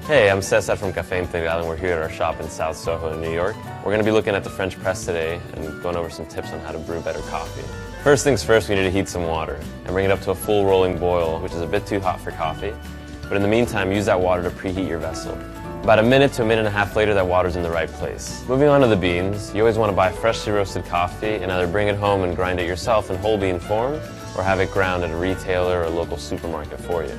Hey, I'm Cesar from Café Integral, and we're here at our shop in South Soho in New York. We're going to be looking at the French press today and going over some tips on how to brew better coffee. First things first, we need to heat some water and bring it up to a full rolling boil, which is a bit too hot for coffee. But in the meantime, use that water to preheat your vessel. About a minute to a minute and a half later, that water's in the right place. Moving on to the beans, you always want to buy freshly roasted coffee and either bring it home and grind it yourself in whole bean form or have it ground at a retailer or local supermarket for you.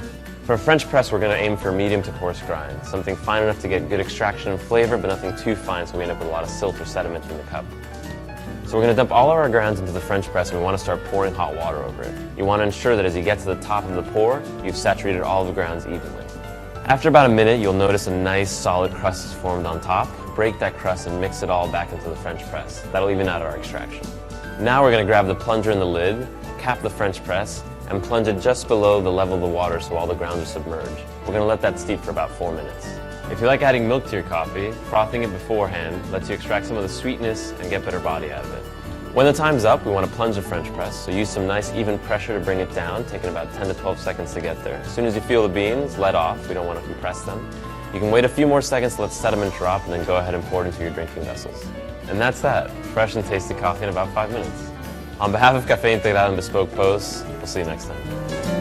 For a French press, we're going to aim for medium to coarse grind, something fine enough to get good extraction and flavor, but nothing too fine so we end up with a lot of silt or sediment in the cup. So we're going to dump all of our grounds into the French press, and we want to start pouring hot water over it. You want to ensure that as you get to the top of the pour, you've saturated all the grounds evenly. After about a minute, you'll notice a nice solid crust is formed on top. Break that crust and mix it all back into the French press. That'll even out our extraction. Now we're going to grab the plunger and the lid, cap the French press, and plunge it just below the level of the water so all the grounds are submerged. We're going to let that steep for about 4 minutes. If you like adding milk to your coffee, frothing it beforehand lets you extract some of the sweetness and get better body out of it. When the time's up, we want to plunge the French press, so use some nice even pressure to bring it down, taking about 10 to 12 seconds to get there. As soon as you feel the beans, let off. We don't want to compress them. You can wait a few more seconds to let sediment drop and then go ahead and pour it into your drinking vessels. And that's that. Fresh and tasty coffee in about 5 minutes. On behalf of Café Integral and Bespoke Posts, we'll see you next time.